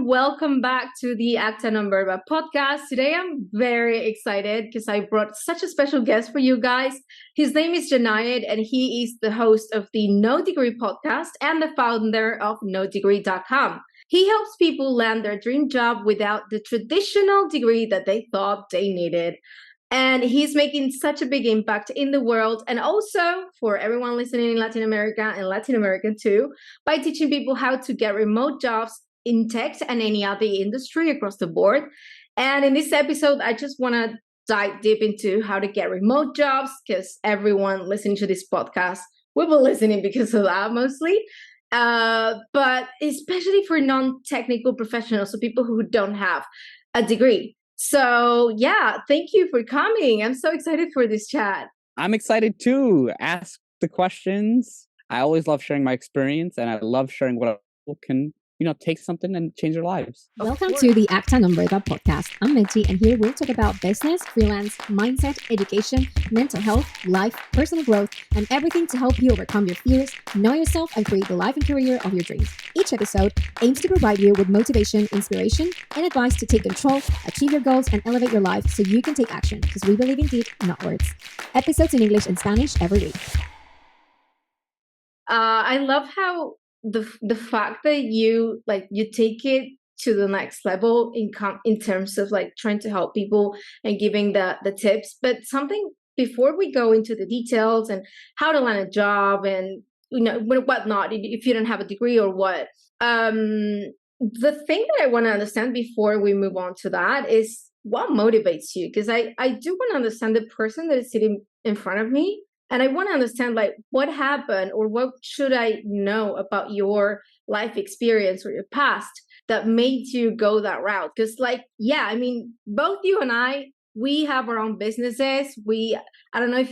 and welcome back to the Acta Non Verba podcast. Today I'm very excited because I brought such a special guest for you guys. His name is Jonaed and he is the host of the No Degree podcast and the founder of Nodegreecom. He helps people land their dream job without the traditional degree that they thought they needed. And he's making such a big impact in the world and also for everyone listening in Latin America and Latin America too, by teaching people how to get remote jobs in tech and any other industry across the board. And in this episode, I just want to dive deep into how to get remote jobs because everyone listening to this podcast will be listening because of that mostly. But especially for non-technical professionals, so people who don't have a degree. So yeah, thank you for coming. I'm so excited for this chat. I'm excited too. Ask the questions. I always love sharing my experience and I love sharing what people can, take something and change their lives. Welcome to the Acta Non Verba podcast. I'm Minty and here we'll talk about business, freelance, mindset, education, mental health, life, personal growth, and everything to help you overcome your fears, know yourself, and create the life and career of your dreams. Each episode aims to provide you with motivation, inspiration, and advice to take control, achieve your goals, and elevate your life so you can take action because we believe in deed, not words. Episodes in English and Spanish every week. I love how the fact that you take it to the next level in terms of like trying to help people and giving the tips. But something before we go into the details and how to land a job and whatnot, if you don't have a degree or what, the thing that I want to understand before we move on to that is what motivates you, because I do want to understand the person that is sitting in front of me. And I want to understand like what happened or what should I know about your life experience or your past that made you go that route? Because both you and we have our own businesses. I don't know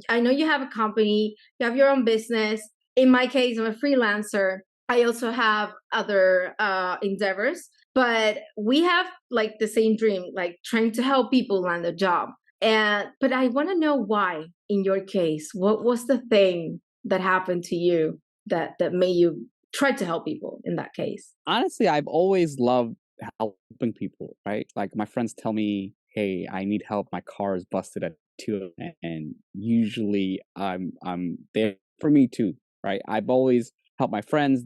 I know you have a company, you have your own business. In my case, I'm a freelancer. I also have other endeavors, but we have like the same dream, like trying to help people land a job. But I want to know why, in your case, what was the thing that happened to you that made you try to help people in that case? Honestly, I've always loved helping people, right? Like my friends tell me, hey, I need help. My car is busted at 2 a.m. And usually I'm there for me too, right? I've always helped my friends.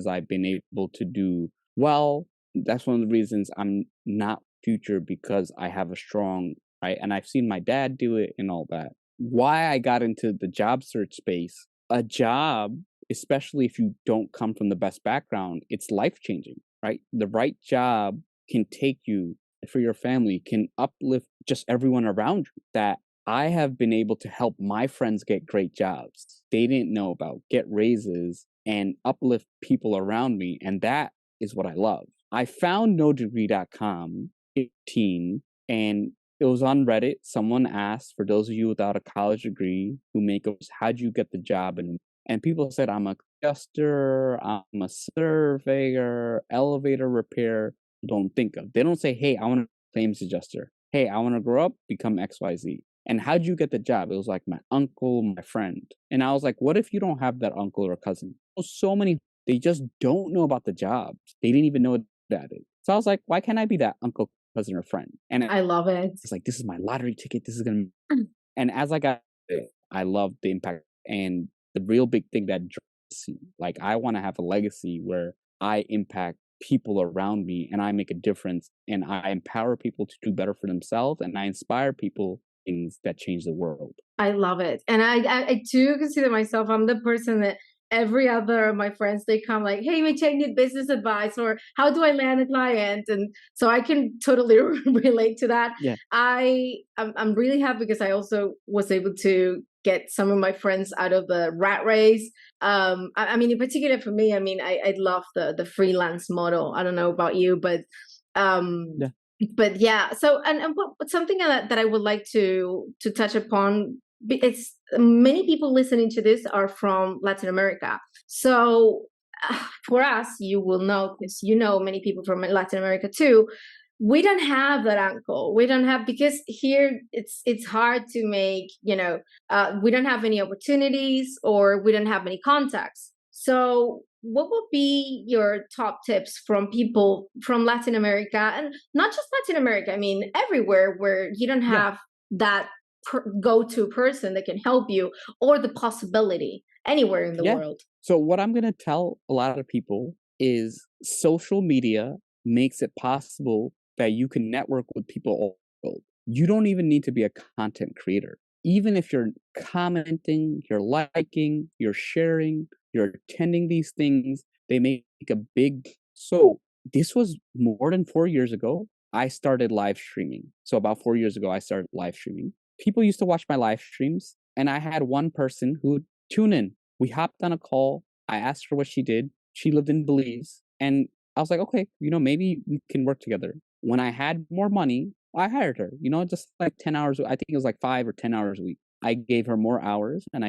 I've been able to do well. That's one of the reasons I'm not future because I have a strong right? And I've seen my dad do it and all that. Why I got into the job search space, a job, especially if you don't come from the best background, it's life-changing, right? The right job can take you for your family, can uplift just everyone around you. That I have been able to help my friends get great jobs they didn't know about, get raises, and uplift people around me. And that is what I love. I found Nodegreecom 15 and it was on Reddit. Someone asked, for those of you without a college degree who make us, how'd you get the job? And people said, I'm a adjuster, I'm a surveyor, elevator repair. Don't think of. They don't say, hey, I want to be a claims adjuster. Hey, I want to grow up, become XYZ. And how'd you get the job? It was like my uncle, my friend. And I was like, what if you don't have that uncle or cousin? So many, they just don't know about the jobs. They didn't even know that. So I was like, why can't I be that uncle, cousin, or friend? And I love it. It's like, this is my lottery ticket. This is going to... And as I got it, I love the impact. And the real big thing that drives me, like I want to have a legacy where I impact people around me and I make a difference and I empower people to do better for themselves and I inspire people things that change the world. I love it. And I do consider myself, I'm the person that every other of my friends, they come like, hey, Mitch, I need business advice or how do I land a client? And so I can totally relate to that. Yeah. I'm really happy because I also was able to get some of my friends out of the rat race. I mean, in particular for me, I love the freelance model. I don't know about you, but yeah. But yeah, so and something that I would like to touch upon, it's many people listening to this are from Latin America. So for us, you will know this, many people from Latin America too. We don't have that uncle. We don't have, because here it's hard to make, we don't have any opportunities or we don't have any contacts. So what would be your top tips from people from Latin America, and not just Latin America, I mean, everywhere where you don't Yeah. have that go-to person that can help you, or the possibility anywhere in the Yeah. world? So what I'm going to tell a lot of people is social media makes it possible that you can network with people all over the world. You don't even need to be a content creator. Even if you're commenting, you're liking, you're sharing, you're attending these things, they make a big. So this was more than 4 years ago. I started live streaming. So about 4 years ago, I started live streaming. People used to watch my live streams, and I had one person who would tune in. We hopped on a call. I asked her what she did. She lived in Belize. And I was like, okay, maybe we can work together. When I had more money, I hired her, just like 10 hours. I think it was like 5 or 10 hours a week. I gave her more hours and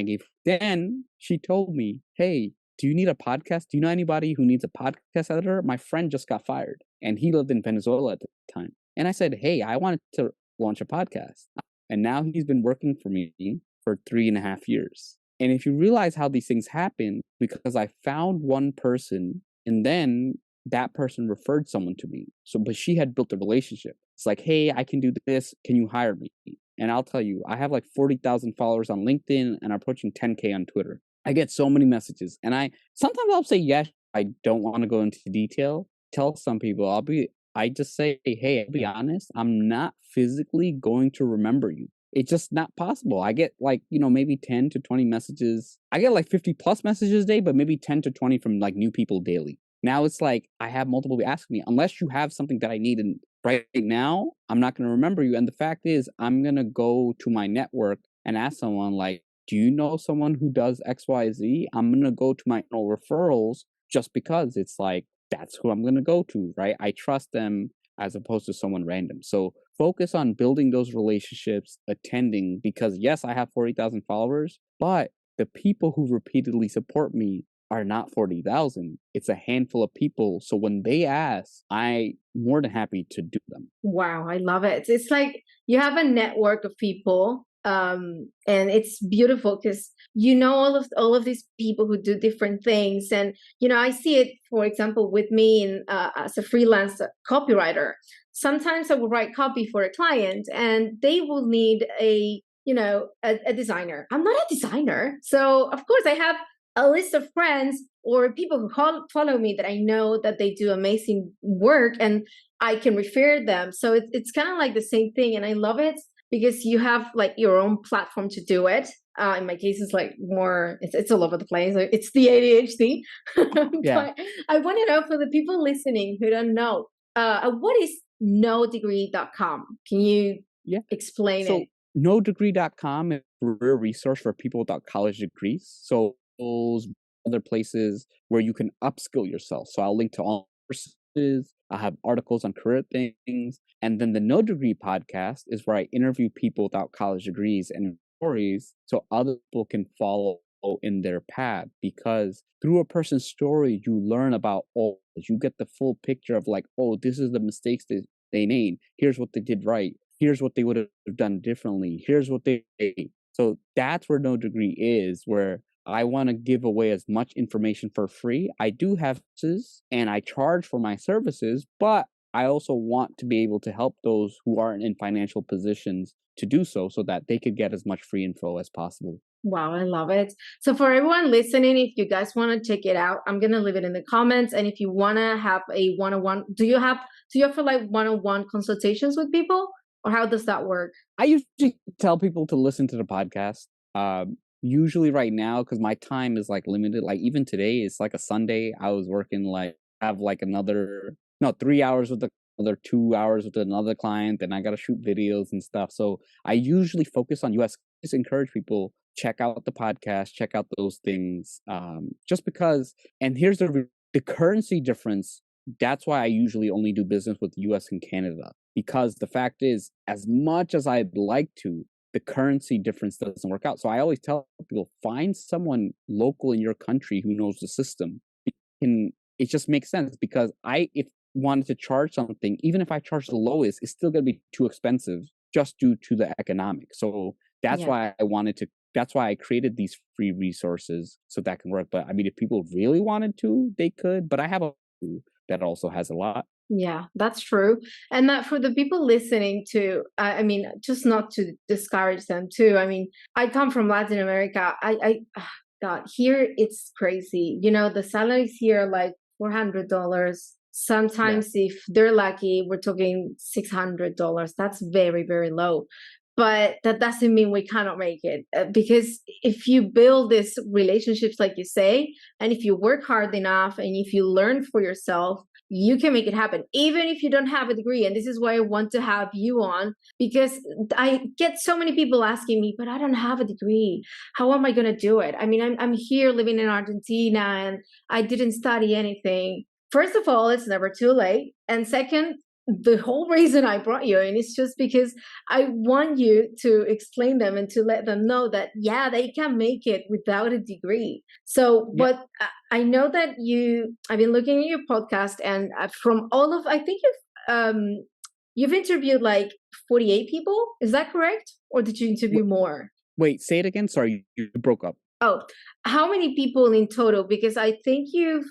then she told me, hey, do you need a podcast? Do you know anybody who needs a podcast editor? My friend just got fired and he lived in Venezuela at the time. And I said, hey, I wanted to launch a podcast. And now he's been working for me for 3.5 years. And if you realize how these things happen, because I found one person and then that person referred someone to me. But she had built a relationship. It's like, hey, I can do this. Can you hire me? And I'll tell you, I have like 40,000 followers on LinkedIn and I'm approaching 10K on Twitter. I get so many messages and sometimes I'll say, yes, I don't want to go into detail. Tell some people I just say, hey, I'll be honest, I'm not physically going to remember you. It's just not possible. I get like, maybe 10 to 20 messages. I get like 50 plus messages a day, but maybe 10 to 20 from like new people daily. Now it's like I have multiple people asking me, unless you have something that I need and right now, I'm not going to remember you. And the fact is, I'm going to go to my network and ask someone like, do you know someone who does XYZ? I'm going to go to my referrals just because it's like, that's who I'm going to go to, right? I trust them as opposed to someone random. So focus on building those relationships, attending, because yes, I have 40,000 followers, but the people who repeatedly support me are not 40,000. It's a handful of people. So when they ask, I'm more than happy to do them. Wow, I love it. It's like you have a network of people, and it's beautiful because all of these people who do different things, and I see it, for example, with me as a freelance copywriter. Sometimes I will write copy for a client, and they will need a designer. I'm not a designer, so of course I have a list of friends or people who follow me that I know that they do amazing work and I can refer them. So it's kind of like the same thing. And I love it because you have like your own platform to do it. In my case, it's like more, it's all over the place. It's the ADHD. Yeah. But I want to know, for the people listening who don't know, what is Nodegreecom? Can you explain it? Nodegreecom is a career resource for people without college degrees. So those other places where you can upskill yourself. So I'll link to all courses. I have articles on career things. And then the No Degree podcast is where I interview people without college degrees and stories so other people can follow in their path. Because through a person's story, you learn about you get the full picture of like, oh, this is the mistakes that they made. Here's what they did right. Here's what they would have done differently. Here's what they did. So that's where No Degree is, where I want to give away as much information for free. I do have services and I charge for my services, but I also want to be able to help those who aren't in financial positions to do so that they could get as much free info as possible. Wow, I love it. So for everyone listening, if you guys want to check it out, I'm going to leave it in the comments. And if you want to have a one-on-one, do you offer like one-on-one consultations with people, or how does that work? I usually tell people to listen to the podcast. Usually right now, because my time is like limited, like even today, it's like a Sunday. I was working have like 3 hours with another 2 hours with another client, and I got to shoot videos and stuff. So I usually focus on US. Just encourage people, check out the podcast, check out those things. Just because, and here's the currency difference. That's why I usually only do business with US and Canada, because the fact is, as much as I'd like to, the currency difference doesn't work out. So I always tell people, find someone local in your country who knows the system. And it just makes sense, because if wanted to charge something, even if I charge the lowest, it's still going to be too expensive just due to the economics. So that's why I wanted to that's why I created these free resources so that can work. But I mean, if people really wanted to, they could. But I have a that also has a lot. Yeah, that's true. And that for the people listening to, I mean, just not to discourage them too. I mean, I come from Latin America. God, here it's crazy. You know, the salaries here are like $400. Sometimes, if they're lucky, we're talking $600. That's very, very low. But that doesn't mean we cannot make it, because if you build these relationships, like you say, and if you work hard enough and if you learn for yourself, you can make it happen, even if you don't have a degree. And this is why I want to have you on, because I get so many people asking me, but I don't have a degree. How am I going to do it? I mean, I'm here living in Argentina and I didn't study anything. First of all, it's never too late. And second, the whole reason I brought you in is just because I want you to explain them and to let them know that, yeah, they can make it without a degree. So, but I know that I've been looking at your podcast, and from all of, I think you've interviewed like 48 people. Is that correct? Or did you interview more? Wait, say it again. Sorry, you broke up. Oh, how many people in total? Because I think you've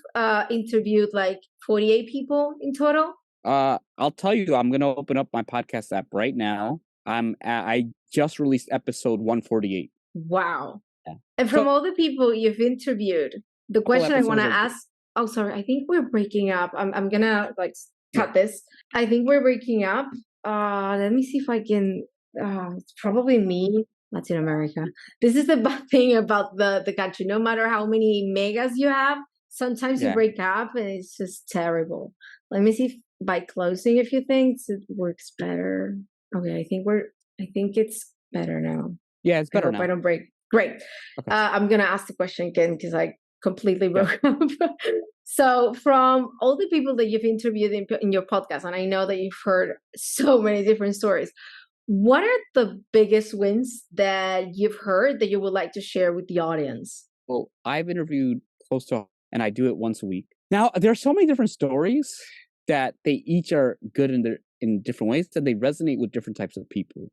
interviewed like 48 people in total. I'll tell you, I'm gonna open up my podcast app right now. I just released episode 148. Wow. Yeah. And from all the people you've interviewed, the question I want to ask, oh, sorry, I think we're breaking up. I'm gonna like cut this. I think we're breaking up. Let me see if I can, it's probably me, Latin America. This is the bad thing about the country. No matter how many megas you have, sometimes you break up and it's just terrible. Let me see if by closing a few things it works better. Okay, I think it's better now. Yeah, it's better now. I don't break. Great. Okay. I'm gonna ask the question again because I completely broke up. So, from all the people that you've interviewed in your podcast, and I know that you've heard so many different stories, what are the biggest wins that you've heard that you would like to share with the audience? Well, I've interviewed close to, and I do it once a week. Now, there are so many different stories that they each are good in different ways, that they resonate with different types of people.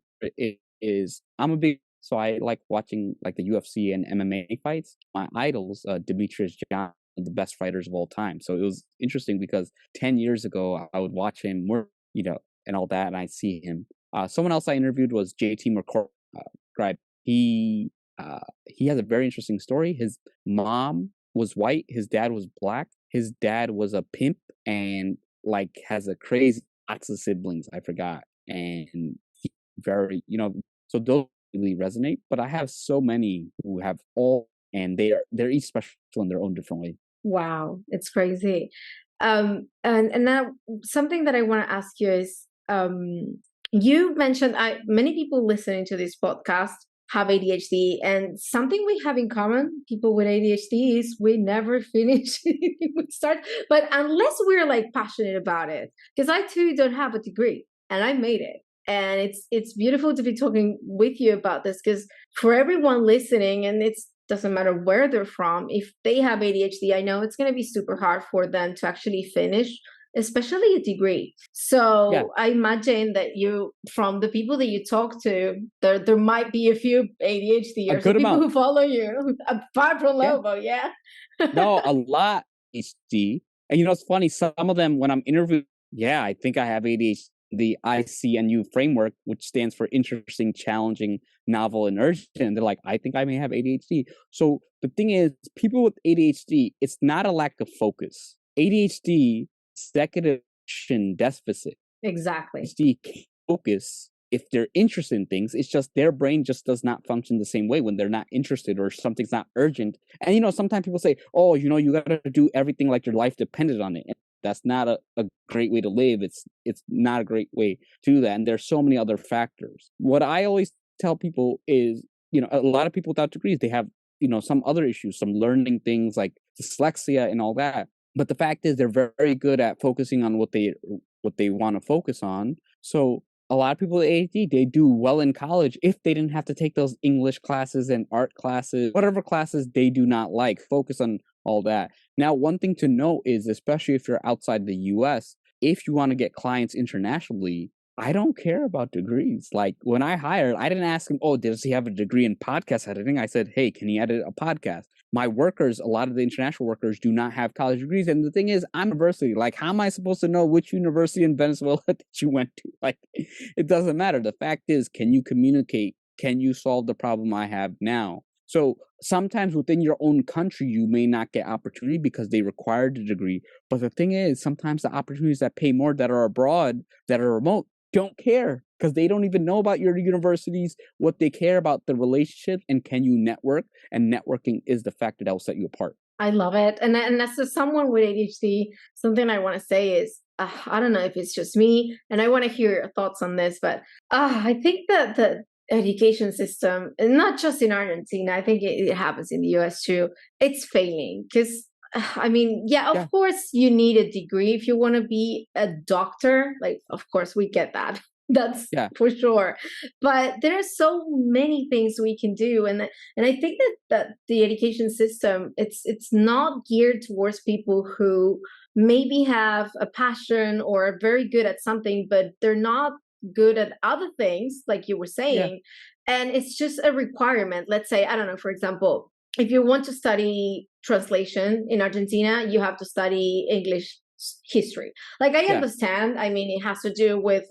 So I like watching like the UFC and MMA fights. My idols, Demetrius Johnson, the best fighters of all time. So it was interesting because 10 years ago, I would watch him work, and all that, and I see him. Someone else I interviewed was JT McCord. He has a very interesting story. His mom was white. His dad was black. His dad was a pimp and like has a crazy lots of siblings. I forgot. And he very, so those really resonate. But I have so many who have all, and they're each special in their own different way. Wow, it's crazy. And now something that I want to ask you is, you mentioned many people listening to this podcast have ADHD, and something we have in common, people with ADHD, is we never finish anything we start. But unless we're like passionate about it, because I too don't have a degree and I made it. And it's beautiful to be talking with you about this, because for everyone listening, and it doesn't matter where they're from, if they have ADHD, I know it's going to be super hard for them to actually finish, especially a degree. So I imagine that from the people that you talk to, there might be a few ADHDers, people who follow you, apart from Lobo, No, a lot ADHD. And it's funny, some of them, when I'm interviewed, I think I have ADHD. The ICNU framework, which stands for interesting, challenging, novel, and urgent. And they're like, I think I may have ADHD. So the thing is, people with ADHD, it's not a lack of focus. ADHD, executive function deficit. Exactly. ADHD can't focus if they're interested in things. It's just their brain just does not function the same way when they're not interested or something's not urgent. And sometimes people say, oh, you got to do everything like your life depended on it. And that's not a great way to live. It's not a great way to do that. And there's so many other factors. What I always tell people is, a lot of people without degrees, they have, some other issues, some learning things like dyslexia and all that. But the fact is they're very, very good at focusing on what they want to focus on. So a lot of people with ADHD, they do well in college if they didn't have to take those English classes and art classes, whatever classes they do not like, focus on all that. Now, one thing to note is, especially if you're outside the US, if you want to get clients internationally, I don't care about degrees. Like when I hired, I didn't ask him, oh, does he have a degree in podcast editing? I said, hey, can he edit a podcast? My workers, a lot of the international workers do not have college degrees. And the thing is, I'm a university. Like, how am I supposed to know which university in Venezuela that you went to? Like, it doesn't matter. The fact is, can you communicate? Can you solve the problem I have now? So sometimes within your own country, you may not get opportunity because they require the degree. But the thing is, sometimes the opportunities that pay more that are abroad, that are remote, don't care because they don't even know about your universities. What they care about the relationship and can you network, and networking is the factor that will set you apart. I love it. And as to someone with ADHD, something I want to say is, I don't know if it's just me, and I want to hear your thoughts on this, but I think that the education system, and not just in Argentina, I think it happens in the US too, it's failing. Because, I mean, yeah, of course, you need a degree if you want to be a doctor. Like, of course, we get that. That's for sure. But there are so many things we can do, and I think that the education system, it's not geared towards people who maybe have a passion or are very good at something, but they're not good at other things, like you were saying. And it's just a requirement. Let's say, I don't know, for example, if you want to study translation in Argentina, you have to study English history. Like, I understand, I mean, it has to do with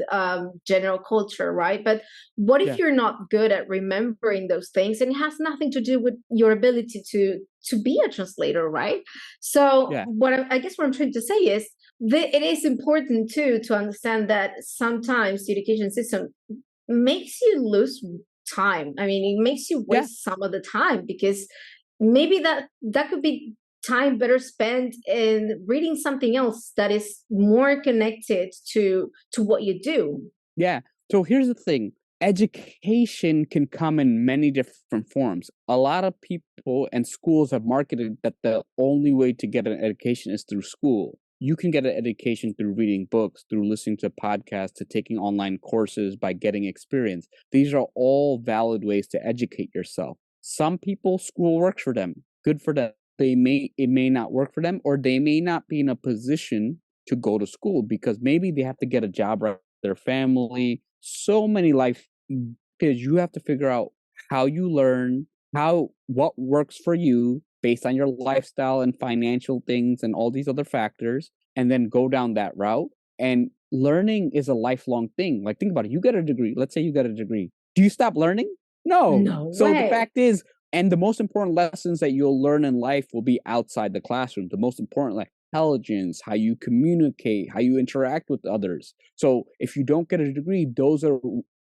general culture, right? But what if you're not good at remembering those things, and it has nothing to do with your ability to be a translator, right? So I guess what I'm trying to say is it is important too to understand that sometimes the education system makes you lose time. I mean, it makes you waste some of the time, because maybe that could be time better spent in reading something else that is more connected to what you do. Yeah. So here's the thing. Education can come in many different forms. A lot of people and schools have marketed that the only way to get an education is through school. You can get an education through reading books, through listening to podcasts, to taking online courses, by getting experience. These are all valid ways to educate yourself. Some people, school works for them. Good for them. It may not work for them, or they may not be in a position to go to school because maybe they have to get a job right with their family. So many life, because you have to figure out how you learn, what works for you based on your lifestyle and financial things and all these other factors, and then go down that route. And learning is a lifelong thing. Like, think about it. You get a degree. Let's say you get a degree. Do you stop learning? No. So the fact is, and the most important lessons that you'll learn in life will be outside the classroom. The most important, like intelligence, how you communicate, how you interact with others. So if you don't get a degree, those are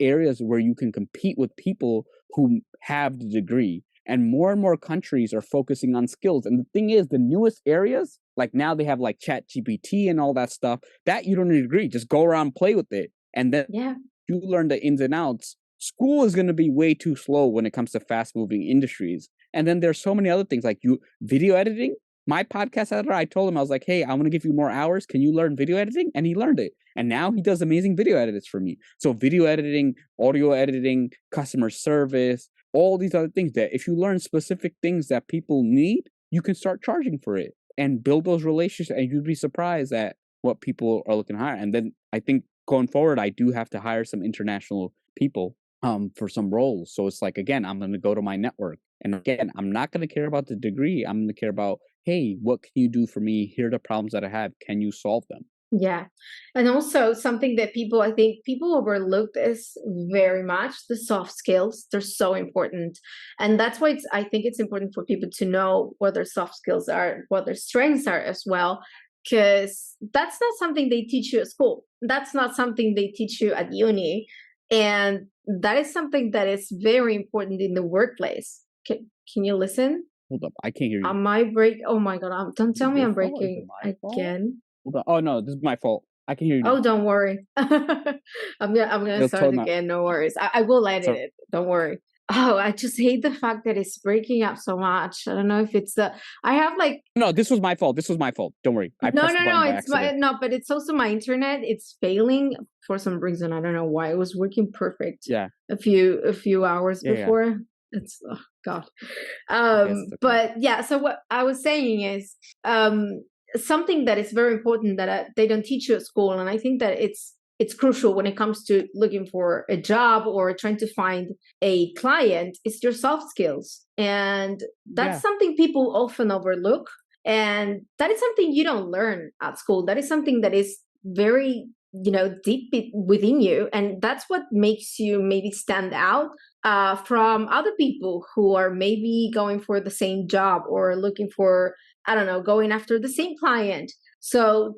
areas where you can compete with people who have the degree. And more countries are focusing on skills. And the thing is, the newest areas, like now they have like ChatGPT and all that stuff, that you don't need a degree. Just go around and play with it. And then you learn the ins and outs. School is going to be way too slow when it comes to fast moving industries. And then there's so many other things like video editing. My podcast editor, I told him, I was like, hey, I want to give you more hours. Can you learn video editing? And he learned it. And now he does amazing video edits for me. So video editing, audio editing, customer service, all these other things that if you learn specific things that people need, you can start charging for it and build those relationships. And you'd be surprised at what people are looking to hire. And then I think going forward, I do have to hire some international people for some roles. So it's like, again, I'm going to go to my network. And again, I'm not going to care about the degree. I'm going to care about, hey, what can you do for me? Here are the problems that I have. Can you solve them? Yeah. And also something that I think people overlook this very much, the soft skills. They're so important. And that's why I think it's important for people to know what their soft skills are, what their strengths are as well. Because that's not something they teach you at school. That's not something they teach you at uni. And that is something that is very important in the workplace. Can you listen? Hold up. I can't hear you. Am I break? Oh my God. Don't tell me I'm breaking again. Hold on. Oh no, this is my fault. I can hear you now. Oh, don't worry. I'm gonna start again. No worries. I will edit it. Don't worry. Oh, I just hate the fact that it's breaking up so much. I don't know if it's I have like. No, this was my fault. Don't worry. No. But it's also my internet. It's failing for some reason. I don't know why. It was working perfect. Yeah. A few hours before. Yeah. It's God. But yeah. So what I was saying is, something that is very important that they don't teach you at school, and I think that it's it's crucial when it comes to looking for a job or trying to find a client is your soft skills. And that's something people often overlook. And that is something you don't learn at school. That is something that is very, deep within you. And that's what makes you maybe stand out from other people who are maybe going for the same job or looking for, I don't know, going after the same client. So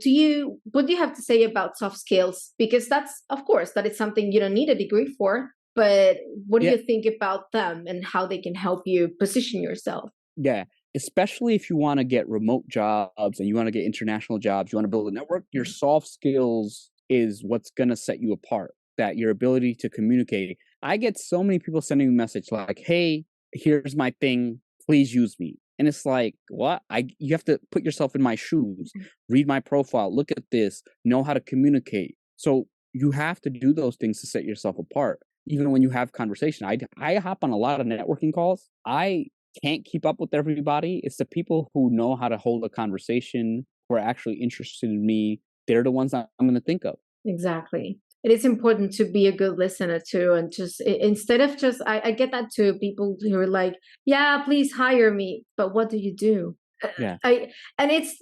what do you have to say about soft skills? Because that's, of course, that is something you don't need a degree for, but what do you think about them and how they can help you position yourself? Yeah, especially if you want to get remote jobs and you want to get international jobs, you want to build a network, your soft skills is what's going to set you apart, that your ability to communicate. I get so many people sending me a message like, hey, here's my thing, please use me. And it's like, what? You have to put yourself in my shoes, read my profile, look at this, know how to communicate. So you have to do those things to set yourself apart. Even when you have conversation, I hop on a lot of networking calls. I can't keep up with everybody. It's the people who know how to hold a conversation, who are actually interested in me. They're the ones that I'm going to think of. Exactly. It is important to be a good listener too, and just instead of just I get that too. People who are like, "Yeah, please hire me," but what do you do? Yeah. And it's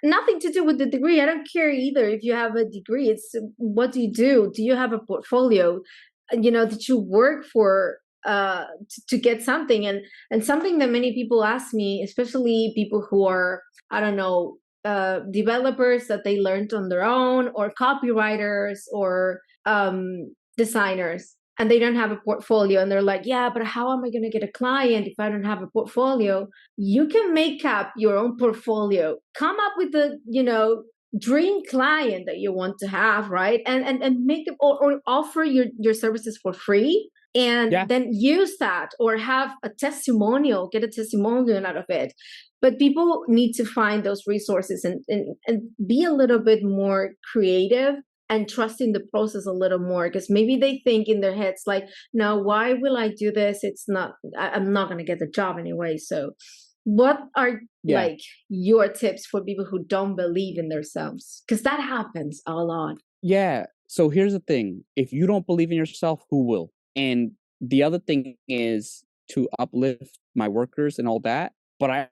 nothing to do with the degree. I don't care either if you have a degree. It's what do you do? Do you have a portfolio? Did you work for to get something? And something that many people ask me, especially people who are, I don't know, developers that they learned on their own, or copywriters, or designers, and they don't have a portfolio, and they're like, yeah, but how am I going to get a client if I don't have a portfolio? You can make up your own portfolio, come up with the dream client that you want to have, right? And make them, or offer your services for free, and then use that, or have a testimonial, get a testimonial out of it. But people need to find those resources and be a little bit more creative and trust in the process a little more, because maybe they think in their heads like, no, why will I do this? I'm not going to get the job anyway. So what are like your tips for people who don't believe in themselves? Because that happens a lot. Yeah. So here's the thing. If you don't believe in yourself, who will? And the other thing is to uplift my workers and all that. But I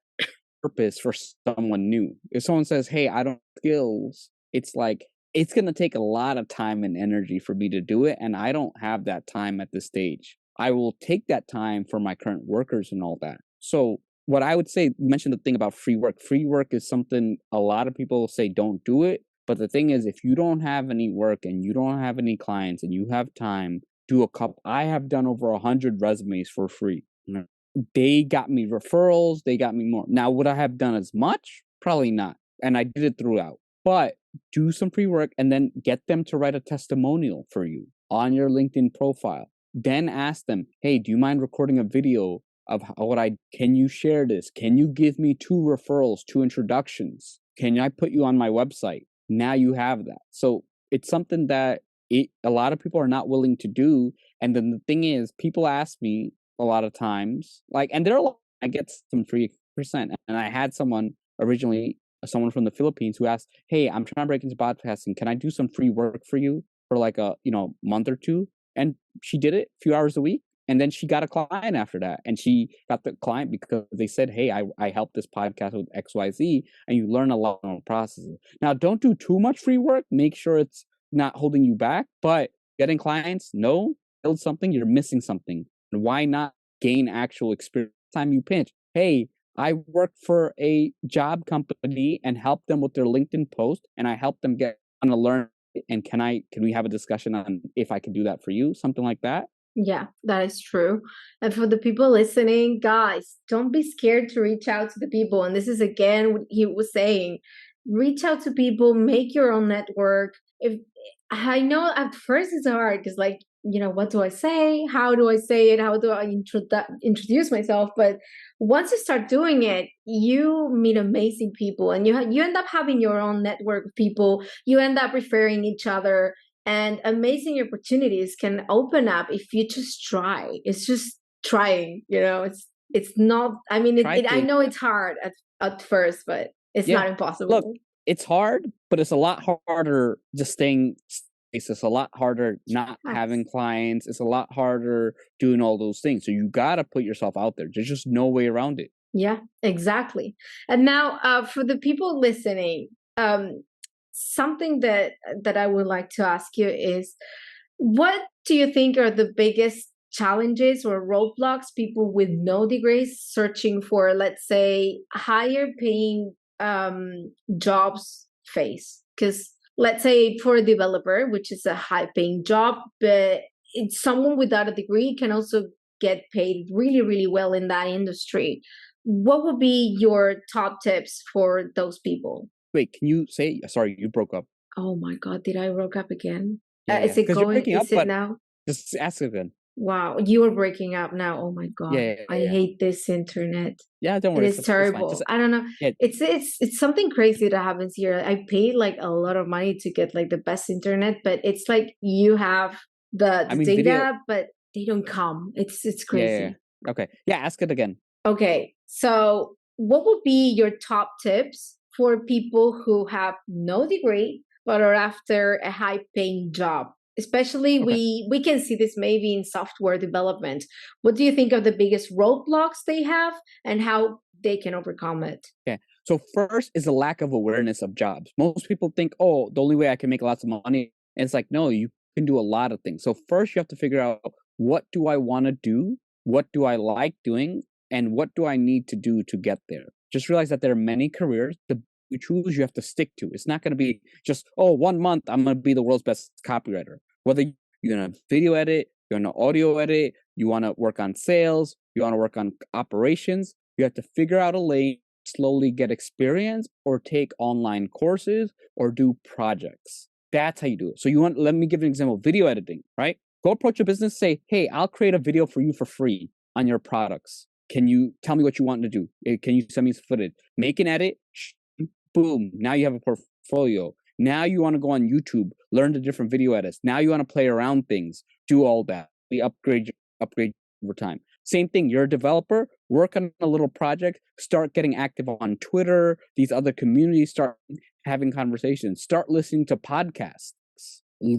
purpose for someone new. If someone says, hey, I don't have skills, it's like, it's going to take a lot of time and energy for me to do it. And I don't have that time at this stage. I will take that time for my current workers and all that. So what I would say, you mentioned the thing about free work. Free work is something a lot of people say don't do it. But the thing is, if you don't have any work and you don't have any clients and you have time, do a couple. I have done over 100 resumes for free. They got me referrals. They got me more. Now, would I have done as much? Probably not. And I did it throughout. But do some free work and then get them to write a testimonial for you on your LinkedIn profile. Then ask them, hey, do you mind recording a video of can you share this? Can you give me 2 referrals, 2 introductions? Can I put you on my website? Now you have that. So it's something that a lot of people are not willing to do. And then the thing is, people ask me a lot of times, and I get some free percent. And I had someone from the Philippines who asked, hey, I'm trying to break into podcasting. Can I do some free work for you for like a month or two? And she did it a few hours a week. And then she got a client after that. And she got the client because they said, hey, I helped this podcast with XYZ, and you learn a lot on the process. Now, don't do too much free work. Make sure it's not holding you back. But getting clients, no, build something, you're missing something. And why not gain actual experience? Time you pitch, hey, I worked for a job company and helped them with their LinkedIn post, and I helped them get on to learn. And can we have a discussion on if I can do that for you? Something like that. Yeah, that is true. And for the people listening, guys, don't be scared to reach out to the people. And this is again what he was saying. Reach out to people, make your own network. If I know at first it's hard because what do I say? How do I say it? How do I introduce myself? But once you start doing it, you meet amazing people, and you end up having your own network of people. You end up referring each other, and amazing opportunities can open up if you just try. It's just trying, it's not, I know it's hard at first, but it's not impossible. Look, it's hard, but it's a lot harder just staying It's a lot harder not having clients. It's a lot harder doing all those things. So you got to put yourself out there. There's just no way around it. Yeah, exactly. And now, for the people listening, something that I would like to ask you is, what do you think are the biggest challenges or roadblocks people with no degrees searching for, let's say, higher paying jobs face? Because let's say for a developer, which is a high paying job, but it's someone without a degree can also get paid really, really well in that industry. What would be your top tips for those people? Wait, can you say? Sorry, you broke up. Oh my God, did I broke up again? Yeah, Is it because you're going? breaking up, Is it but now? just ask again. Wow, you are breaking up now. Oh my God, I hate this internet. Yeah, don't It worry. is terrible. I don't know. Yeah. It's something crazy that happens here. I paid like a lot of money to get like the best internet, but it's like you have the data, video. but they don't come. It's crazy. Yeah. Okay. Yeah, ask it again. Okay, so what would be your top tips for people who have no degree but are after a high-paying job? Especially, we can see this maybe in software development. What do you think are the biggest roadblocks they have, and how they can overcome it? Okay. So first is a lack of awareness of jobs. Most people think, oh, the only way I can make lots of money. And it's like, no, you can do a lot of things. So first you have to figure out, what do I want to do? What do I like doing? And what do I need to do to get there? Just realize that there are many careers. The you choose, you have to stick to. It's not going to be just, oh, 1 month, I'm going to be the world's best copywriter. Whether you're going to video edit, you're going to audio edit, you want to work on sales, you want to work on operations, you have to figure out a lane, slowly get experience, or take online courses, or do projects. That's how you do it. So let me give you an example. Video editing, right? Go approach a business, say, hey, I'll create a video for you for free on your products. Can you tell me what you want to do? Can you send me some footage? Make an edit. Boom. Now you have a portfolio. Now you want to go on YouTube, learn the different video edits. Now you want to play around things, do all that. We upgrade over time. Same thing. You're a developer, work on a little project, start getting active on Twitter, these other communities, start having conversations, start listening to podcasts,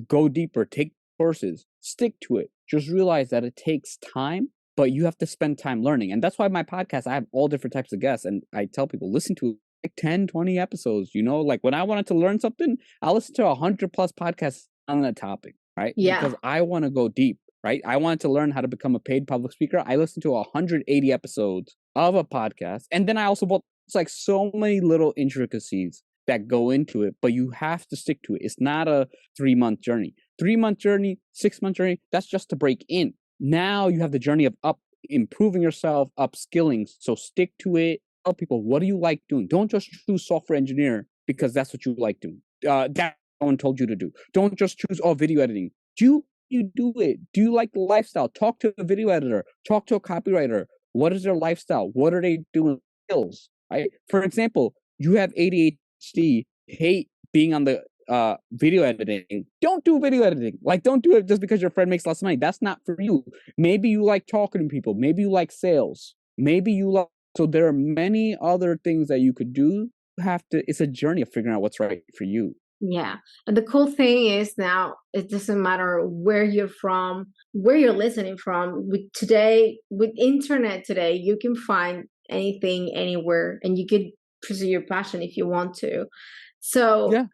go deeper, take courses, stick to it. Just realize that it takes time, but you have to spend time learning. And that's why my podcast, I have all different types of guests. And I tell people, listen to like 10, 20 episodes, like when I wanted to learn something, I'll listen to 100 plus podcasts on that topic, right? Yeah. Because I want to go deep, right? I wanted to learn how to become a paid public speaker. I listened to 180 episodes of a podcast. And then I also bought, it's like so many little intricacies that go into it, but you have to stick to it. It's not a 3-month journey. 3-month journey, 6-month journey, that's just to break in. Now you have the journey of improving yourself, upskilling. So stick to it. Tell people, what do you like doing? Don't just choose software engineer because that's what you like doing. That no one told you to do. Don't just choose video editing. Do you do it? Do you like the lifestyle? Talk to a video editor. Talk to a copywriter. What is their lifestyle? What are they doing? Skills, right? For example, you have ADHD, hate being on the video editing. Don't do video editing. Like, don't do it just because your friend makes lots of money. That's not for you. Maybe you like talking to people. Maybe you like sales. Maybe you like. So there are many other things that you could do. It's a journey of figuring out what's right for you. Yeah. And the cool thing is now it doesn't matter where you're from, where you're listening from. With internet today, you can find anything anywhere and you could pursue your passion if you want to. So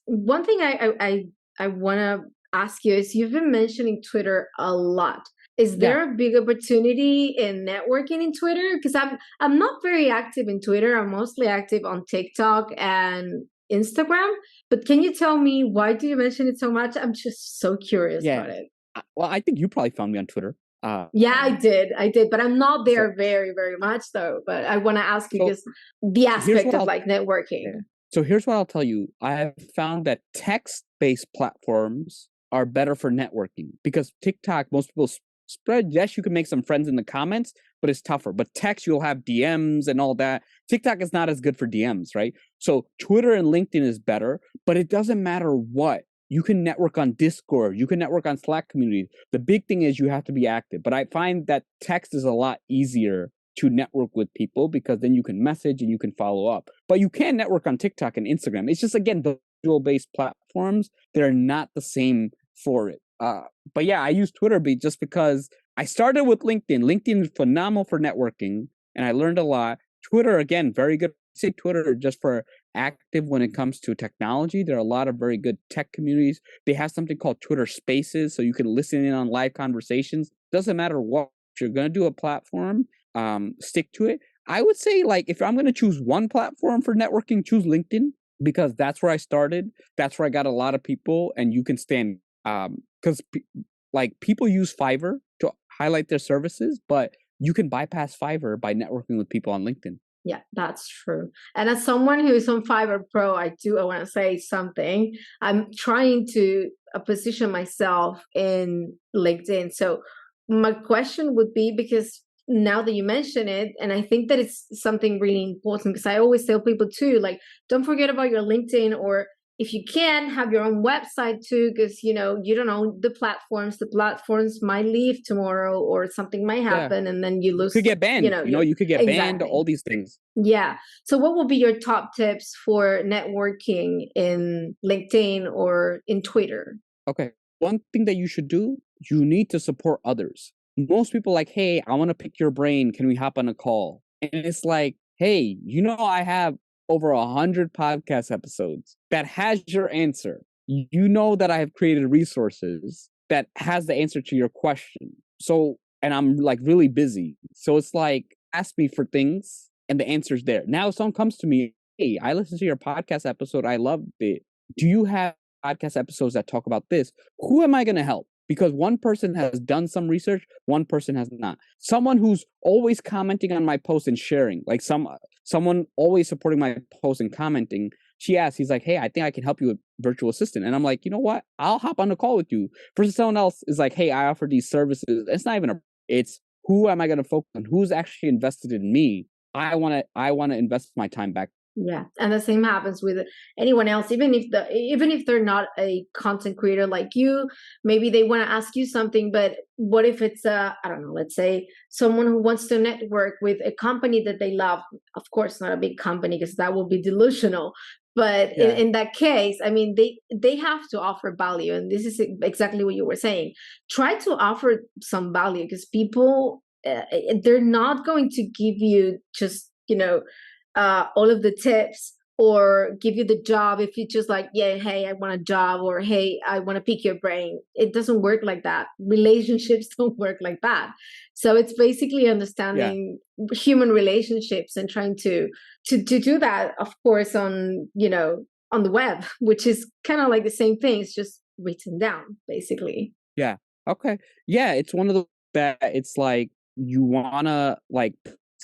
one thing I want to ask you is, you've been mentioning Twitter a lot. Is there a big opportunity in networking in Twitter? Because I'm not very active in Twitter. I'm mostly active on TikTok and Instagram. But can you tell me, why do you mention it so much? I'm just so curious about it. Well, I think you probably found me on Twitter. I did, but I'm not there very, very much though. But I want to ask you just the aspect of like networking. So here's what I'll tell you. I have found that text-based platforms are better for networking, because TikTok, most people spread. Yes, you can make some friends in the comments, but it's tougher. But text, you'll have DMs and all that. TikTok is not as good for DMs, right? So Twitter and LinkedIn is better, but it doesn't matter what. You can network on Discord. You can network on Slack communities. The big thing is you have to be active. But I find that text is a lot easier to network with people, because then you can message and you can follow up. But you can network on TikTok and Instagram. It's just, again, the visual-based platforms, they're not the same for it. But yeah, I use Twitter just because I started with LinkedIn. LinkedIn is phenomenal for networking, and I learned a lot. Twitter, again, very good. I say Twitter just for active when it comes to technology. There are a lot of very good tech communities. They have something called Twitter Spaces, so you can listen in on live conversations. Doesn't matter what. If you're going to do a platform, stick to it. I would say, like, if I'm going to choose one platform for networking, choose LinkedIn, because that's where I started. That's where I got a lot of people, and you can stand, because like people use Fiverr to highlight their services, but you can bypass Fiverr by networking with people on LinkedIn. Yeah, that's true. And as someone who is on Fiverr Pro, I want to say something. I'm trying to position myself in LinkedIn. So my question would be, because now that you mention it, and I think that it's something really important, because I always tell people too, like, don't forget about your LinkedIn, or if you can, have your own website too, because you don't own the platforms. The platforms might leave tomorrow, or something might happen, and then you lose. You could get banned. You could get banned. All these things. Yeah. So, what will be your top tips for networking in LinkedIn or in Twitter? Okay. One thing that you should do, you need to support others. Most people like, hey, I want to pick your brain. Can we hop on a call? And it's like, hey, I have over 100 podcast episodes that has your answer. You know that I have created resources that has the answer to your question. So, and I'm like really busy. So it's like, ask me for things and the answer's there. Now, if someone comes to me, hey, I listened to your podcast episode. I loved it. Do you have podcast episodes that talk about this? Who am I going to help? Because one person has done some research, one person has not. Someone who's always commenting on my posts and sharing, like someone always supporting my posts and commenting, he's like, hey, I think I can help you with virtual assistant. And I'm like, you know what? I'll hop on a call with you. Versus someone else is like, hey, I offer these services. It's not even it's who am I going to focus on? Who's actually invested in me? I want to invest my time back. Yeah, and the same happens with anyone else. Even if they're not a content creator like you, maybe they want to ask you something. But what if it's I don't know, let's say someone who wants to network with a company that they love? Of course, not a big company, because that will be delusional. But in that case, I mean, they have to offer value, and this is exactly what you were saying. Try to offer some value, because people they're not going to give you just all of the tips or give you the job if you just like, yeah, hey, I want a job, or hey, I want to pick your brain. It doesn't work like that. Relationships don't work like that. So it's basically understanding human relationships and trying to do that, of course, on the web, which is kind of like the same thing. It's just written down, basically. Yeah. Okay. Yeah, it's one of the that it's like you wanna like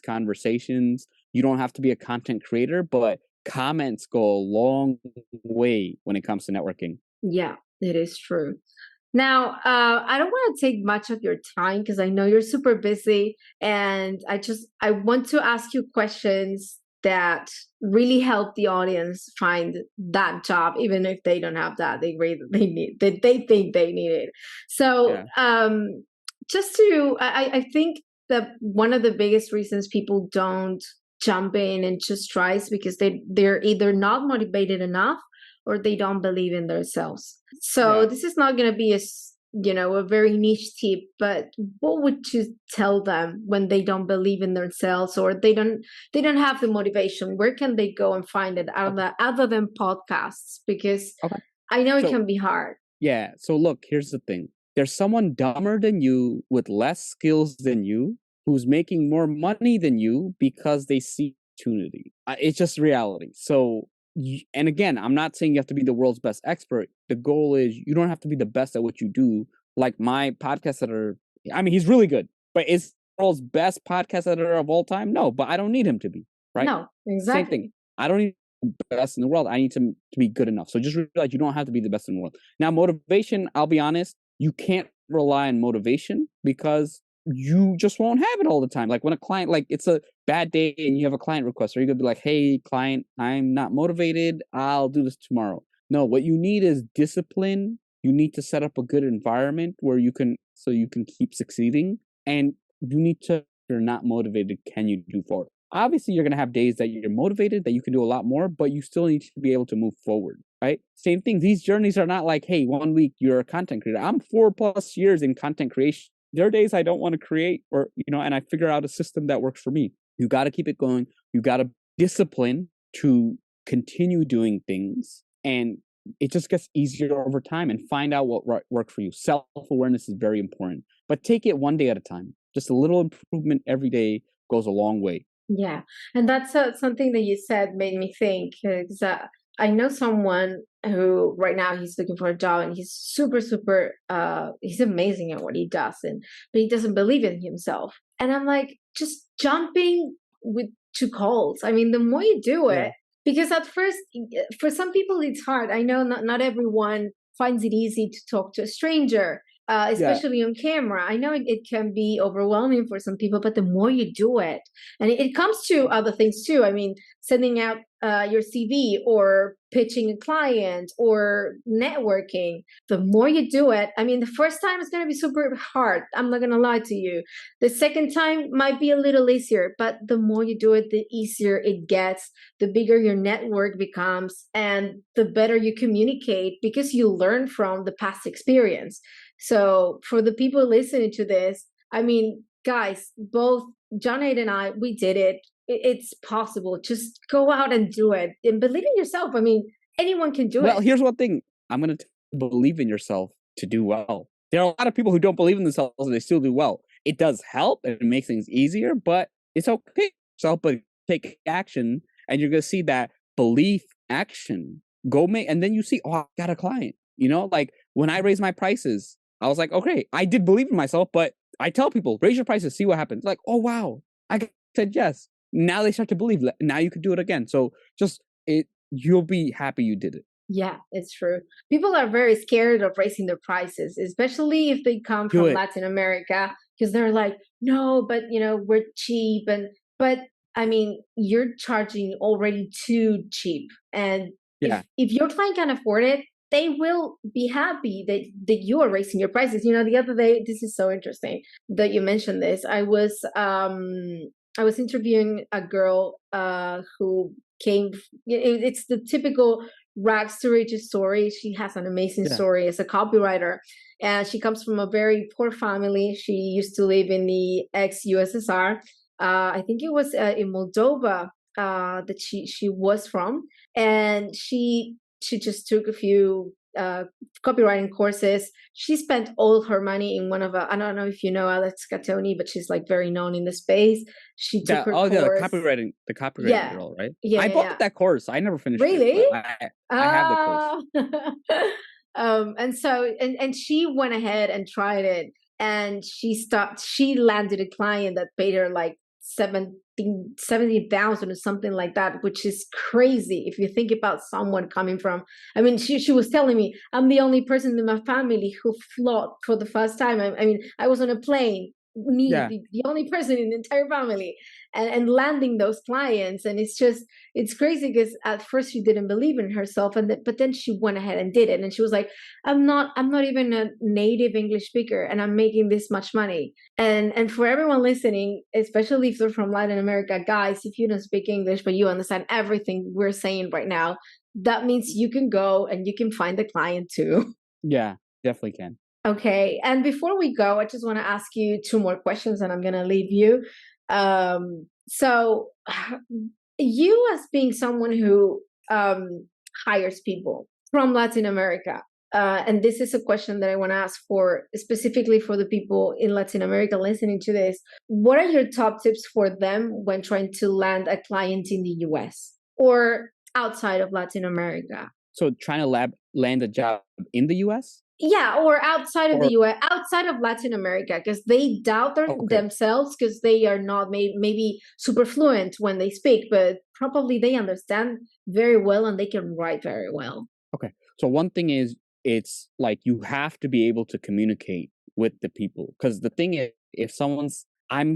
conversations. You don't have to be a content creator, but comments go a long way when it comes to networking. Yeah, it is true. Now, I don't want to take much of your time, because I know you're super busy, and I want to ask you questions that really help the audience find that job, even if they don't have that degree that they need, that they think they need it. So, I think that one of the biggest reasons people don't jump in and just try is because they're either not motivated enough, or they don't believe in themselves. So this is not going to be a very niche tip, but what would you tell them when they don't believe in themselves, or they don't have the motivation? Where can they go and find it other than podcasts? Because I know it can be hard. Yeah. So look, here's the thing. There's someone dumber than you with less skills than you who's making more money than you because they see opportunity. It's just reality. So, and again, I'm not saying you have to be the world's best expert. The goal is you don't have to be the best at what you do. Like my podcast editor, I mean, he's really good, but is the world's best podcast editor of all time? No, but I don't need him to be, right? No, exactly. Same thing. I don't need the best in the world. I need to be good enough. So just realize you don't have to be the best in the world. Now, motivation, I'll be honest, you can't rely on motivation because you just won't have it all the time. Like when a client, like it's a bad day and you have a client request, are you gonna be like, hey client, I'm not motivated, I'll do this tomorrow? No, what you need is discipline. You need to set up a good environment where you can keep succeeding. And you need to, if you're not motivated, can you do forward? obviously you're going to have days that you're motivated, that you can do a lot more, but you still need to be able to move forward, right? Same thing. These journeys are not like, hey, 1 week you're a content creator. I'm 4+ years in content creation. There are days I don't want to create, or, and I figure out a system that works for me. You got to keep it going. You got to discipline to continue doing things, and it just gets easier over time, and find out what works for you. Self-awareness is very important, but take it one day at a time. Just a little improvement every day goes a long way. Yeah. And that's something that you said made me think, because I know someone who right now he's looking for a job, and he's super, super, he's amazing at what he does, but he doesn't believe in himself. And I'm like, just jumping with 2 calls. I mean, the more you do it, because at first, for some people, it's hard. I know not everyone finds it easy to talk to a stranger, especially on camera. I know it can be overwhelming for some people, but the more you do it, and it comes to other things too. I mean, sending out your CV, or pitching a client, or networking, the more you do it, I mean, the first time is going to be super hard. I'm not going to lie to you. The second time might be a little easier, but the more you do it, the easier it gets, the bigger your network becomes, and the better you communicate, because you learn from the past experience. So for the people listening to this, I mean, guys, both Jonaed and I, we did it. It's possible. Just go out and do it, and believe in yourself. I mean, anyone can do it. Well, here's one thing. I'm going to believe in yourself to do well. There are a lot of people who don't believe in themselves and they still do well. It does help and it makes things easier, but it's okay. But take action, and you're going to see that belief action. Go make, and then you see, oh, I got a client. Like when I raised my prices, I was like, okay, I did believe in myself, but I tell people, raise your prices, see what happens. Like, oh, wow, I said yes. Now they start to believe. Now you can do it again. So you'll be happy you did it. Yeah, it's true. People are very scared of raising their prices, especially if they come from Latin America, because they're like, no, but we're cheap. But I mean, you're charging already too cheap. And if your client can afford it, they will be happy that you are raising your prices. The other day, this is so interesting that you mentioned this. I was interviewing a girl who came. It's the typical rags to riches story. She has an amazing story as a copywriter, and she comes from a very poor family. She used to live in the ex-USSR. I think it was in Moldova that she was from, and she just took a few copywriting courses. She spent all her money in one of I don't know if you know Alex Catoni, but she's like very known in the space. She took her course. The copywriting girl, right? I bought that course. I never finished really? it. I have the course. And so and she went ahead and tried it, and she landed a client that paid her like 70,000 or something like that, which is crazy if you think about someone coming from. I mean, she was telling me, I'm the only person in my family who flew for the first time. I mean, I was on a plane, the only person in the entire family, and landing those clients. And it's crazy, because at first she didn't believe in herself, but then she went ahead and did it, and she was like, I'm not even a native English speaker, and I'm making this much money. And for everyone listening, especially if they're from Latin America, guys, if you don't speak English but you understand everything we're saying right now, that means you can go and you can find the client too. Yeah, definitely can. Okay, and before we go, I just want to ask you 2 more questions, and I'm going to leave you. So you, as being someone who hires people from Latin America, and this is a question that I want to ask specifically for the people in Latin America listening to this. What are your top tips for them when trying to land a client in the US or outside of Latin America? So trying to land a job in the US? Yeah, or outside of the US, outside of Latin America, because they doubt themselves, because they are not maybe super fluent when they speak, but probably they understand very well and they can write very well. Okay. So one thing is, it's like you have to be able to communicate with the people, because the thing is, if I'm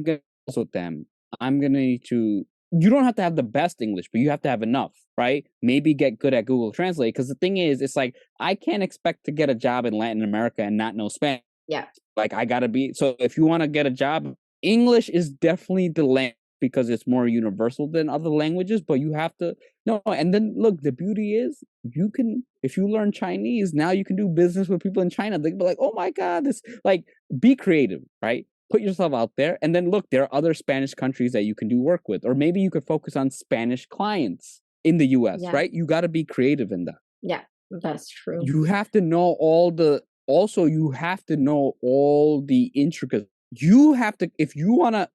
going to consult with them, I'm going to need to. You don't have to have the best English, but you have to have enough, right? Maybe get good at Google Translate. Because the thing is, it's like, I can't expect to get a job in Latin America and not know Spanish. Yeah. Like, I got to be. So if you want to get a job, English is definitely the language because it's more universal than other languages, but you have to no. And then look, the beauty is you can, if you learn Chinese, now you can do business with people in China. They'll be like, oh my God, this, like, be creative, right? Put yourself out there. And then look, there are other Spanish countries that you can do work with, or maybe you could focus on Spanish clients in the US, Yeah. right? You got to be creative in that. Yeah, that's true. You have to know you have to know all the intricacies. You have to, if you want to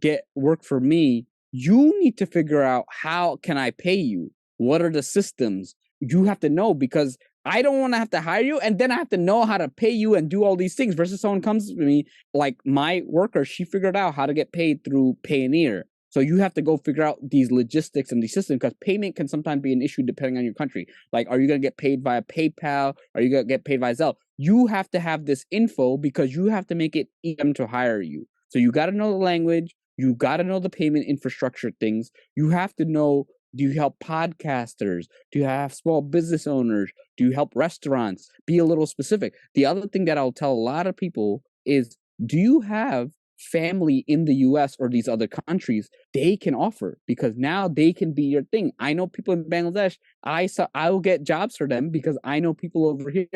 get work for me, you need to figure out, how can I pay you? What are the systems? You have to know, because I don't want to have to hire you and then I have to know how to pay you and do all these things, versus someone comes to me, like my worker, she figured out how to get paid through Payoneer. So you have to go figure out these logistics and these systems, because payment can sometimes be an issue depending on your country. Like, are you going to get paid via PayPal? Are you going to get paid via Zelle? You have to have this info because you have to make it easy to hire you. So you got to know the language. You got to know the payment infrastructure things. You have to know, do you help podcasters? Do you have small business owners? Do you help restaurants? Be a little specific. The other thing that I'll tell a lot of people is, do you have family in the US or these other countries? They can offer, because now they can be your thing. I know people in Bangladesh. I will get jobs for them because I know people over here.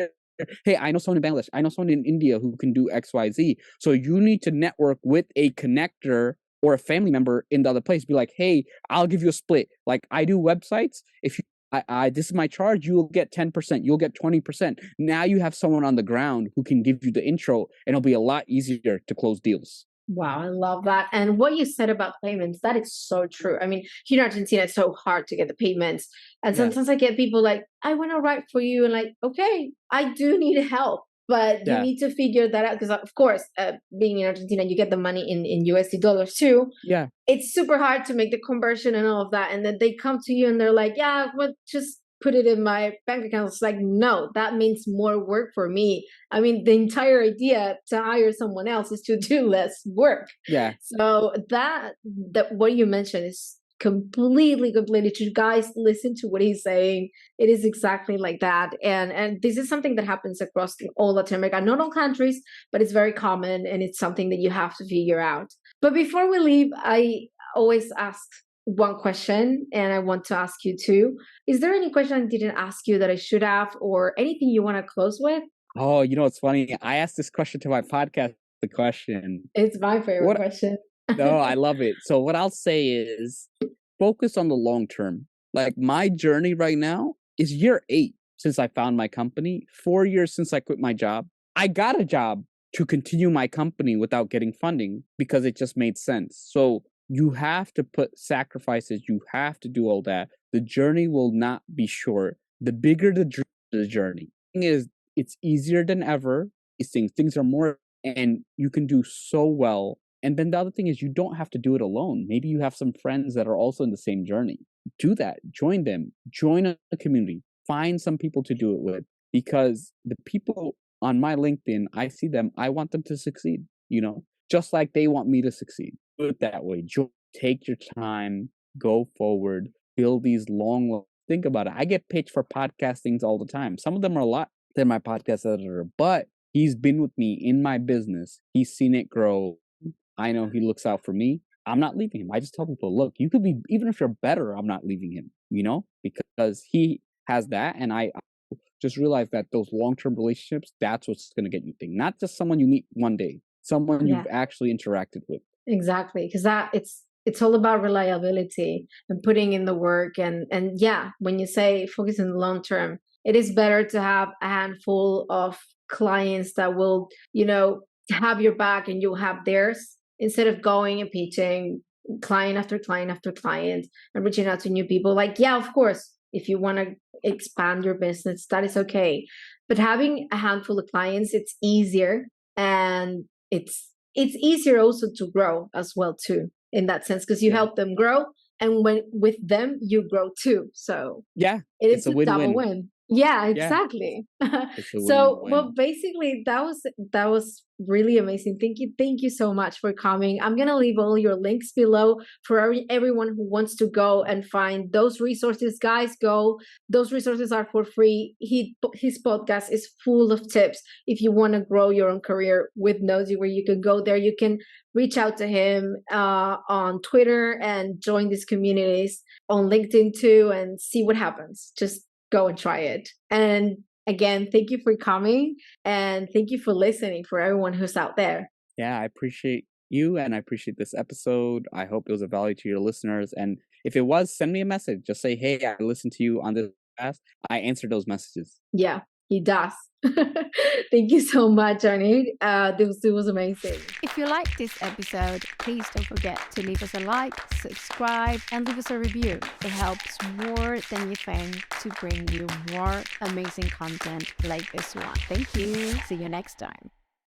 Hey, I know someone in Bangladesh. I know someone in India who can do XYZ. So you need to network with a connector or a family member in the other place. Be like, hey, I'll give you a split. Like, I do websites. If you, this is my charge, you'll get 10%, you'll get 20%. Now you have someone on the ground who can give you the intro, and it'll be a lot easier to close deals. Wow, I love that. And what you said about payments, that is so true. I mean, here in Argentina, it's so hard to get the payments. And sometimes I get people like, I want to write for you. And like, okay, I do need help, but you need to figure that out. Because of course, being in Argentina, you get the money in USD dollars too. Yeah. It's super hard to make the conversion and all of that. And then they come to you and they're like, yeah, well, just put it in my bank account. It's like, no, that means more work for me. I mean, the entire idea to hire someone else is to do less work. Yeah. So that what you mentioned is completely true. Guys, listen to what he's saying. It is exactly like that. And this is something that happens across all Latin America, not all countries, but it's very common, and it's something that you have to figure out. But before we leave, I always ask one question, and I want to ask you too. Is there any question I didn't ask you that I should have, or anything you want to close with? Oh, you know, it's funny. I asked this question to my podcast, the question. It's my favorite question. No, I love it. So what I'll say is, focus on the long term. Like, my journey right now is year 8 since I found my company, 4 years since I quit my job. I got a job to continue my company without getting funding because it just made sense. So you have to put sacrifices. You have to do all that. The journey will not be short. The bigger the journey thing is, it's easier than ever. Things are more, and you can do so well. And then the other thing is, you don't have to do it alone. Maybe you have some friends that are also in the same journey. Do that. Join them. Join a community. Find some people to do it with, because the people on my LinkedIn, I see them. I want them to succeed, you know, just like they want me to succeed. Do it that way. Take your time. Go forward. Build these long. Think about it. I get pitched for podcastings all the time. Some of them are a lot than my podcast editor, but he's been with me in my business. He's seen it grow. I know he looks out for me. I'm not leaving him. I just tell people, look, you could be, even if you're better, I'm not leaving him, you know, because he has that. And I just realized that those long-term relationships, that's what's going to get you things. Not just someone you meet one day, someone you've actually interacted with. Exactly. Because it's all about reliability and putting in the work. And yeah, when you say focus in the long term, it is better to have a handful of clients that will, you know, have your back and you'll have theirs, instead of going and pitching client after client after client and reaching out to new people. Like, yeah, of course, if you want to expand your business, that is okay. But having a handful of clients, it's easier, and it's easier also to grow as well too, in that sense, because you help them grow, and when with them you grow too. So yeah, it's a win-win. double win. Yeah, Yeah, exactly. it's a So, well, win-win. basically, that was really amazing. Thank you so much for coming. I'm gonna leave all your links below for everyone who wants to go and find those resources. Guys, go. Those resources are for free. His podcast is full of tips if you want to grow your own career with Nosy, where you can go there. You can reach out to him on Twitter and join these communities on LinkedIn too, and see what happens. Just go and try it. And again, thank you for coming and thank you for listening for everyone who's out there. Yeah, I appreciate you and I appreciate this episode. I hope it was of value to your listeners. And if it was, send me a message. Just say, hey, I listened to you on this podcast. I answered those messages. Yeah, he does. Thank you so much, Jonaed. This was amazing. If you like this episode, please don't forget to leave us a like, subscribe, and leave us a review. It helps more than you think to bring you more amazing content like this one. Thank you. See you next time.